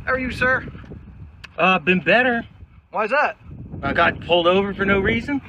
How are you, sir? Been better. Why is that? I got pulled over for no reason.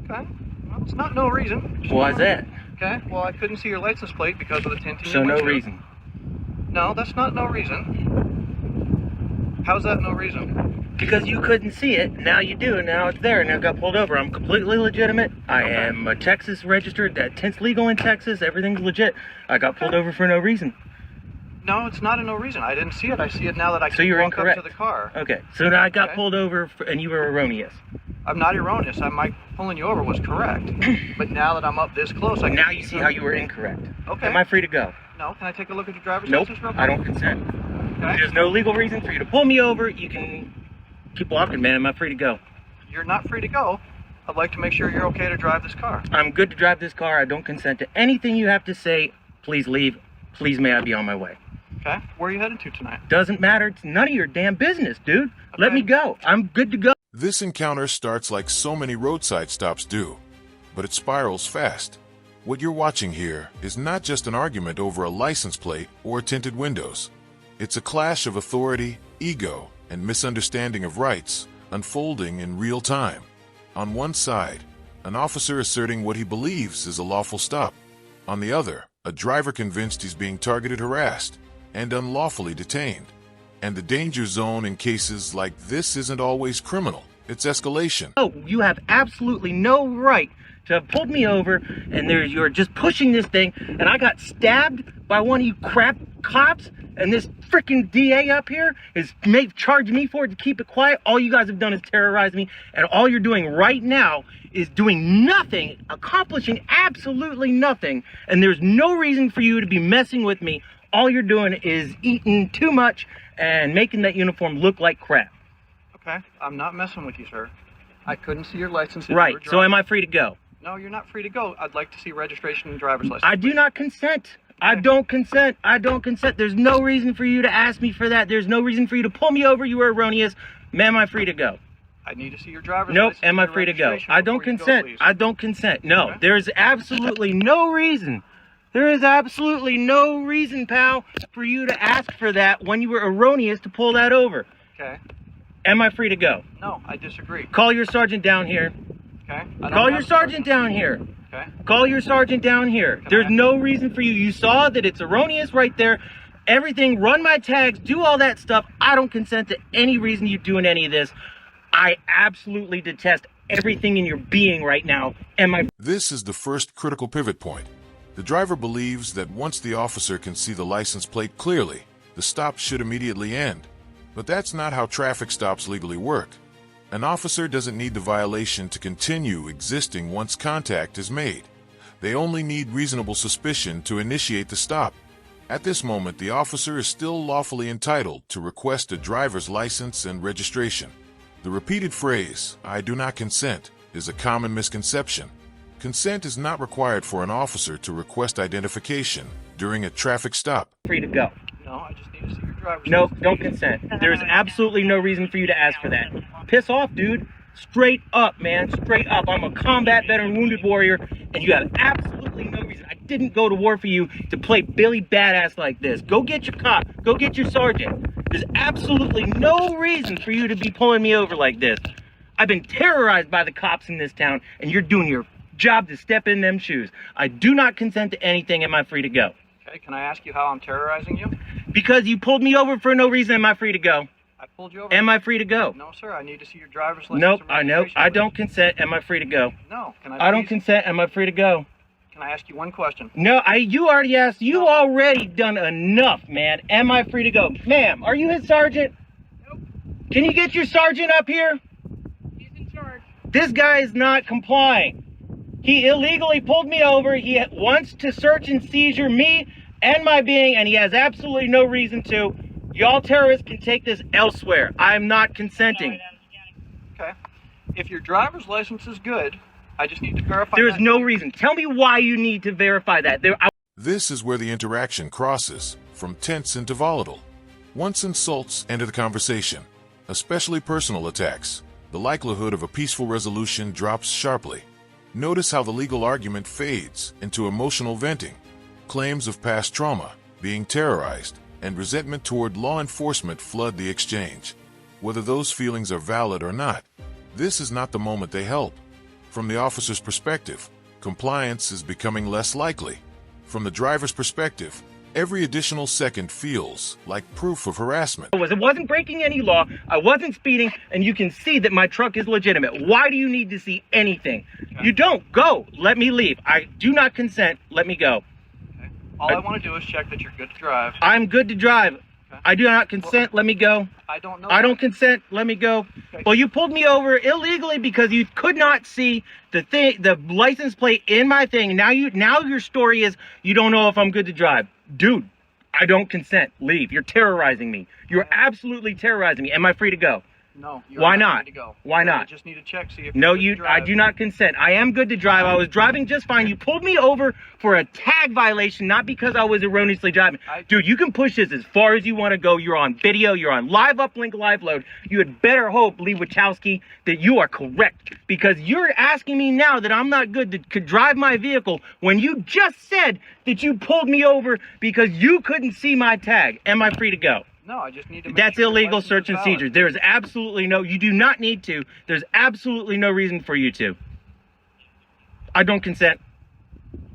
Okay. Well, it's not no reason. Why is that? Okay. Well, I couldn't see your license plate because of the tint in So your no windshield. reason. No, that's not no reason. How's that no reason? Because you couldn't see it, now you do, and now it's there, and I got pulled over. I'm completely legitimate. I am a Texas registered, that tint's legal in Texas, everything's legit. I got pulled over for no reason. No, it's not a no reason. I didn't see it. I see it now that I So can you're walk incorrect. up to the car. Okay, so now I got Okay. pulled over, and you were erroneous. I'm not erroneous. My pulling you over was correct. But now that I'm up this close, I can Now you see how you were incorrect. Okay. Am I free to go? No. Can I take a look at your driver's Nope, license real quick? I don't consent. Okay. There's no legal reason for you to pull me over. You can keep walking, man. Am I free to go? You're not free to go. I'd like to make sure you're okay to drive this car. I'm good to drive this car. I don't consent to anything you have to say. Please leave. Please may I be on my way. Okay. Where are you headed to tonight? Doesn't matter. It's none of your damn business, dude. Let Okay. me go. I'm good to go. This encounter starts like so many roadside stops do, but it spirals fast. What you're watching here is not just an argument over a license plate or tinted windows. It's a clash of authority, ego, and misunderstanding of rights unfolding in real time. On one side, an officer asserting what he believes is a lawful stop. On the other, a driver convinced he's being targeted, harassed, and unlawfully detained. And the danger zone in cases like this isn't always criminal. It's escalation. Oh, you have absolutely no right to have pulled me over, and you're just pushing this thing, and I got stabbed by one of you crap cops, and this freaking DA up here may charge me for it to keep it quiet. All you guys have done is terrorize me, and all you're doing right now is doing nothing, accomplishing absolutely nothing, and there's no reason for you to be messing with me. All you're doing is eating too much and making that uniform look like crap. Okay. I'm not messing with you, sir. I couldn't see your license. If Right, you were so am I free to go? No, you're not free to go. I'd like to see registration and driver's license. I do not consent. I don't consent. I don't consent. There's no reason for you to ask me for that. There's no reason for you to pull me over. You were erroneous. Ma'am, am I free to go? I need to see your driver's Nope. license. Am I and your free to go? registration I don't before you go, consent. please. I don't consent. No, Okay. there's absolutely no reason. There is absolutely no reason, pal, for you to ask for that when you were erroneous to pull that over. Okay. Am I free to go? No, I disagree. Call your sergeant down here. Okay. I don't Call have your a sergeant down here. Okay. Call your sergeant down here. There's no reason for you. You saw that it's erroneous right there. Everything, run my tags, do all that stuff. I don't consent to any reason you doing any of this. I absolutely detest everything in your being right now. This is the first critical pivot point. The driver believes that once the officer can see the license plate clearly, the stop should immediately end. But that's not how traffic stops legally work. An officer doesn't need the violation to continue existing once contact is made. They only need reasonable suspicion to initiate the stop. At this moment, the officer is still lawfully entitled to request a driver's license and registration. The repeated phrase, "I do not consent," is a common misconception. Consent is not required for an officer to request identification during a traffic stop. Free to go. No, I just need to see your driver's Nope, license. don't consent. There's absolutely no reason for you to ask for that. Piss off, dude. Straight up, man. Straight up. I'm a combat veteran wounded warrior, and you have absolutely no reason. I didn't go to war for you to play Billy Badass like this. Go get your cop. Go get your sergeant. There's absolutely no reason for you to be pulling me over like this. I've been terrorized by the cops in this town, and you're doing your job to step in them shoes. I do not consent to anything. Am I free to go? Okay, can I ask you how I'm terrorizing you? Because you pulled me over for no reason. Am I free to go? I pulled you over. Am I free to go? No, sir. I need to see your driver's license. Nope, and I know. registration, I please. don't consent. Am I free to go? No. Can I don't please- consent. Am I free to go? Can I ask you one question? No, you already asked. You already done enough, man. Am I free to go? Ma'am, are you his sergeant? Nope. Can you get your sergeant up here? He's in charge. This guy is not complying. He illegally pulled me over. He wants to search and seizure me and my being, and he has absolutely no reason to. Y'all terrorists can take this elsewhere. I'm not consenting. Okay. If your driver's license is good, I just need to verify There's that. no reason. Tell me why you need to verify that. This is where the interaction crosses from tense into volatile. Once insults enter the conversation, especially personal attacks, the likelihood of a peaceful resolution drops sharply. Notice how the legal argument fades into emotional venting, claims of past trauma, being terrorized, and resentment toward law enforcement flood the exchange. Whether those feelings are valid or not, this is not the moment they help. From the officer's perspective, compliance is becoming less likely. From the driver's perspective, every additional second feels like proof of harassment. It wasn't breaking any law. I wasn't speeding, and you can see that my truck is legitimate. Why do you need to see anything? Okay. You don't. Go. Let me leave. I do not consent. Let me go. Okay. All I want to do is check that you're good to drive. I'm good to drive. Okay. I do not consent. Let me go. I don't know. I don't consent. Let me go. Okay. Well, you pulled me over illegally because you could not see the license plate in my thing. Now your story is you don't know if I'm good to drive. Dude, I don't consent. Leave. You're terrorizing me. You're absolutely terrorizing me. Am I free to go? No. You're Why not not? free to go. Why You not? just need to check, see if No, you're good to I drive. do not consent. I am good to drive. I was driving just fine. You pulled me over for a tag violation, not because I was erroneously driving. Dude, you can push this as far as you want to go. You're on video. You're on live uplink, live load. You had better hope, Lee Wachowski, that you are correct, because you're asking me now that I'm not good to drive my vehicle when you just said that you pulled me over because you couldn't see my tag. Am I free to go? No, I just need to make That's sure your illegal license search is and valid. seizure. There is absolutely you do not need to. There's absolutely no reason for you to. I don't consent.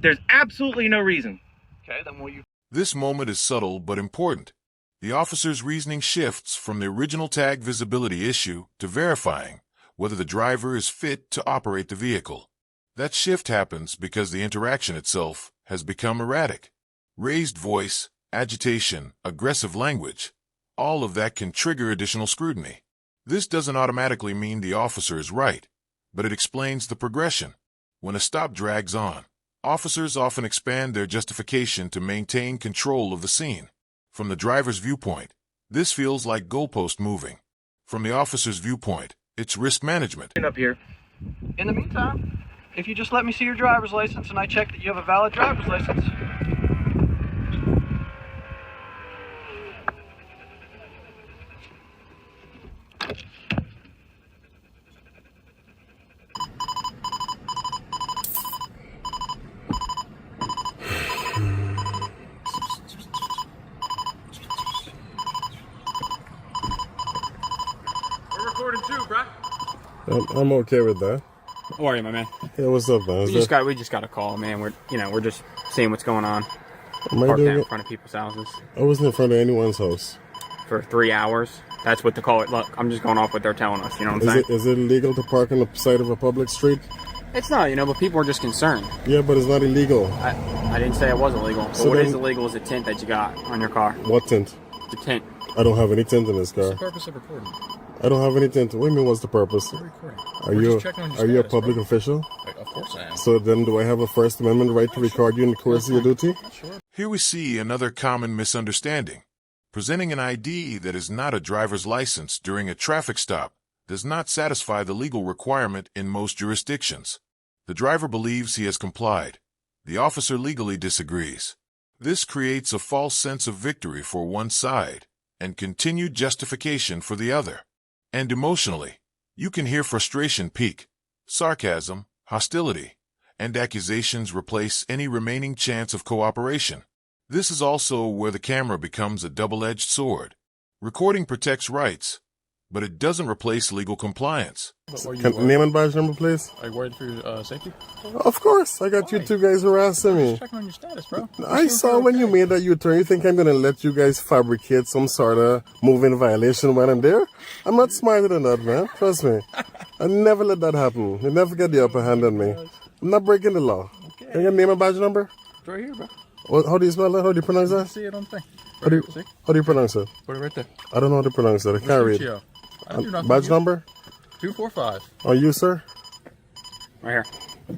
There's absolutely no reason. Okay, then will you... This moment is subtle but important. The officer's reasoning shifts from the original tag visibility issue to verifying whether the driver is fit to operate the vehicle. That shift happens because the interaction itself has become erratic. Raised voice, agitation, aggressive language, all of that can trigger additional scrutiny. This doesn't automatically mean the officer is right, but it explains the progression. When a stop drags on, officers often expand their justification to maintain control of the scene. From the driver's viewpoint, this feels like goalpost moving. From the officer's viewpoint, it's risk management. Up here. In the meantime, if you just let me see your driver's license and I check that you have a valid driver's license... We're recording too, bruh. I'm okay with that. How are you, my man? Yeah, what's up, man? We just got a call, man. We're just seeing what's going on. Am I Parked doing out in it? front of people's houses I wasn't in front of anyone's house. for 3 hours. That's what the call. Look, I'm just going off what they're telling us. You know what I'm saying? Is it illegal to park on the side of a public street? It's not, but people are just concerned. Yeah, but it's not illegal. I didn't say it was illegal. But So what is then- illegal is the tint that you got on your car. What tint? The tint. I don't have any tint in this car. What's the purpose of recording? I don't have any tint. What do you mean, what's the purpose? We're recording. Are We're you just checking on your are you a status, public bro. official? Of course I am. So then do I have a First Amendment right to record you in the course of your duty? Sure. Here we see another common misunderstanding. Presenting an ID that is not a driver's license during a traffic stop does not satisfy the legal requirement in most jurisdictions. The driver believes he has complied. The officer legally disagrees. This creates a false sense of victory for one side and continued justification for the other. And emotionally, you can hear frustration peak, sarcasm, hostility, and accusations replace any remaining chance of cooperation. This is also where the camera becomes a double-edged sword. Recording protects rights, but it doesn't replace legal compliance. But are you Name and badge number, please. Are you worried for your safety? Of course, I got you Why? two guys harassing me. Just checking on your status, bro. I saw when you made that U-turn. You think I'm gonna let you guys fabricate some sort of moving violation when I'm there? I'm not smarter than that, man. Trust me. I never let that happen. You never get the upper hand on me. I'm not breaking the law. Okay. Can you name and badge number? It's right here, bro. How do you spell that? How do you pronounce that? See it on the thing. How do you, See? how do you pronounce it? Put it right there. I don't know how to pronounce it. I can't read. Lucio. I do not Badge think number? 245. Are you, sir? Right here.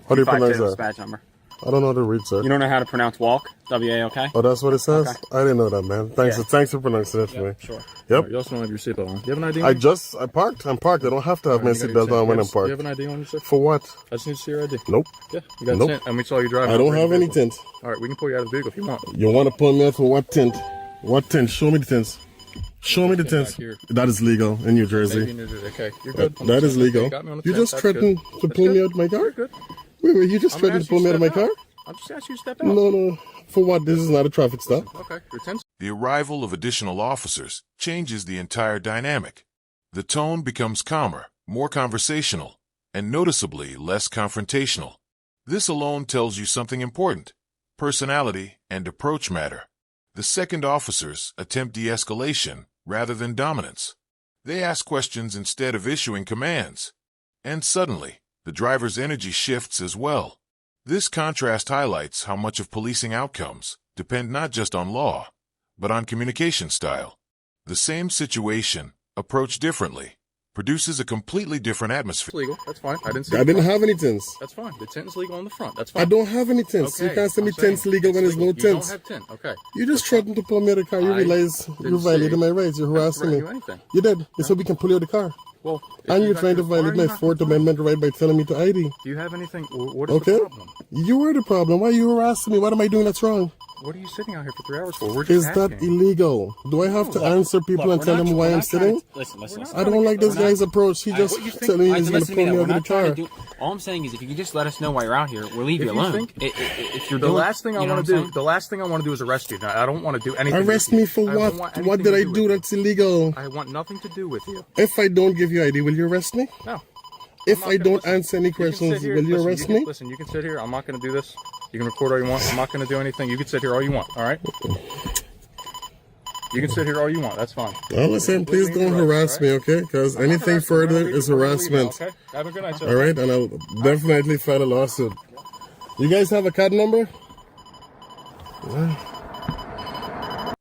How do you pronounce 252 is that? badge number. I don't know how to read, sir. You don't know how to pronounce walk? W-A-L-K? Oh, that's what it says? Okay. I didn't know that, man. Thanks, Yeah. thanks for pronouncing it for me. Sure. Yep. You also don't have your seatbelt on. Do you have an ID on? I parked. I'm parked. I don't have to have my You got your seatbelt on when I'm Do you have parked. an ID on you, sir? For what? I just need to see your ID. Nope. Yeah, you got Nope. tint, and we saw you driving. I don't operating have the any vehicle. tint. All right, we can pull you out of the vehicle if you want. You want to pull me out for what tint? What tint? Show me the tints. Show me the Back tints. here. That is legal in New Maybe Jersey. in New Jersey. Okay, you're good. That is legal. Got me on the You tint. just That's threatened good. to That's pull me good. out of my car? Good. Wait, you just I'm threatened to asking pull me out of my you to car? step I'll just ask you to step out. No. For what? This is not a traffic stop. Okay, you're 10. The arrival of additional officers changes the entire dynamic. The tone becomes calmer, more conversational, and noticeably less confrontational. This alone tells you something important. Personality and approach matter. The second officers attempt de-escalation rather than dominance. They ask questions instead of issuing commands. And suddenly, the driver's energy shifts as well. This contrast highlights how much of policing outcomes depend not just on law, but on communication style. The same situation, approached differently, produces a completely different atmosphere. It's legal. That's fine. I didn't see I didn't have any tints. That's fine. The tint is legal on the front. That's fine. I don't have any tints. Okay, You can't send me I'm saying tints legal when it's there's no legal. You tints. don't have tint. Okay. You just threatened to pull me out of the car. You I realize didn't you violated say- my rights. You're I didn't harassing threaten me. you anything. You did. You said we can pull you out of the car. Well, if And you're got trying to your- why are violate you my not Fourth complying? Amendment right by telling me to ID. Do you have anything? What is Okay? the problem? You were the problem. Why are you harassing me? What am I doing that's wrong? What are you sitting out here for 3 hours for? We're Is just that asking. illegal? Do I have to answer people and tell them why I'm sitting? Listen. I don't like this guy's approach. He just telling me he's going to pull me out of the car. All I'm saying is, if you could just let us know why you're out here, we'll leave If you you alone. think- If you're The doing, last thing I you know want to what I'm do, saying? the last thing I want to do is arrest you. Now, I don't want to do anything. Arrest with me you. for I don't what? want What anything did to I with do you. that's illegal? I want nothing to do with you. If I don't give you ID, will you arrest me? No. If I'm not I gonna- don't listen, answer any you can sit questions, here- will you listen, arrest can- me? Listen, you can sit here. I'm not going to do this. You can record all you want. I'm not going to do anything. You can sit here all you want. All right? You can sit here all you want. That's fine. Well, listen, please don't harass me, okay? Because anything further is harassment. Okay. Have a good night, sir. All right, and I'll definitely file a lawsuit. You guys have a card number?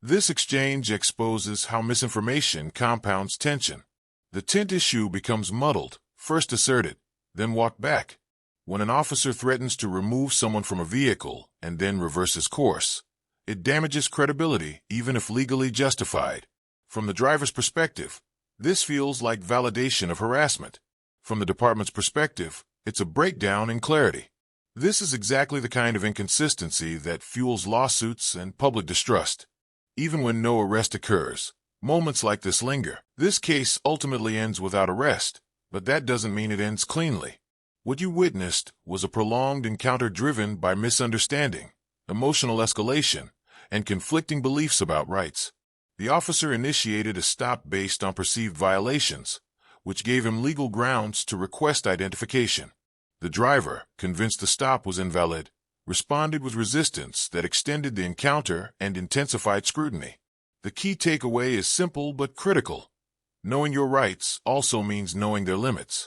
This exchange exposes how misinformation compounds tension. The tint issue becomes muddled, first asserted, then walked back. When an officer threatens to remove someone from a vehicle and then reverses course, it damages credibility even if legally justified. From the driver's perspective, this feels like validation of harassment. From the department's perspective, it's a breakdown in clarity. This is exactly the kind of inconsistency that fuels lawsuits and public distrust. Even when no arrest occurs, moments like this linger. This case ultimately ends without arrest, but that doesn't mean it ends cleanly. What you witnessed was a prolonged encounter driven by misunderstanding, emotional escalation, and conflicting beliefs about rights. The officer initiated a stop based on perceived violations, which gave him legal grounds to request identification. The driver, convinced the stop was invalid, responded with resistance that extended the encounter and intensified scrutiny. The key takeaway is simple but critical. Knowing your rights also means knowing their limits.